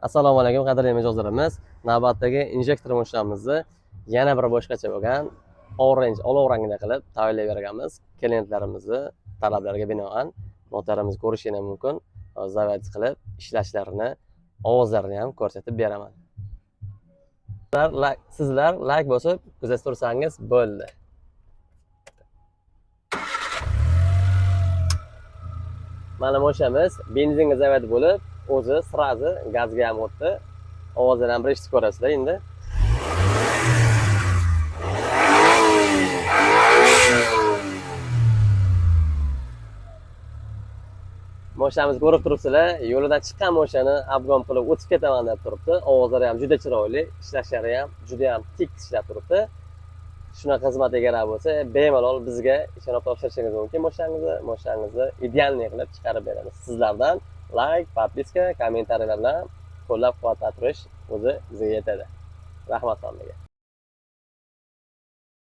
Assalomu alaykum qadrli mijozlarimiz. Navbatdagi injektor mashinamizni yana bir boshqacha bo'lgan orange olov rangida qilib tayyorlayverganmiz. Klientlarimizni talablariga binoan motorimiz ko'rishingiz mumkin. Zavod qilib ishlashlarini, ovozlarini ham ko'rsatib beraman. Sizlar like bosib kuzatib tursangiz bo'ldi. Mana moshamiz benzinga zavod bo'lib, o'zi srazi gazga ham o'tdi. Ovozini ham bir eshitib ko'rasizlar endi. Moshamiz ko'rib turibsizlar, yo'lidan chiqqan moshani obgom qilib o'tib ketaman deb turibdi. Ovozlari ham juda chiroyli, ishlashlari ham juda ham tik ishlab turibdi. Shunaqa xizmatga kerak bo'lsa, bemalol bizga ishonib topshirishingiz mumkin moshangizni idealniy qilib chiqarib beramiz. Sizlardan like, podpiska, kommentariyalar bilan qo'llab-quvvatlab turish o'zi bizga yetadi. Rahmat hammaga.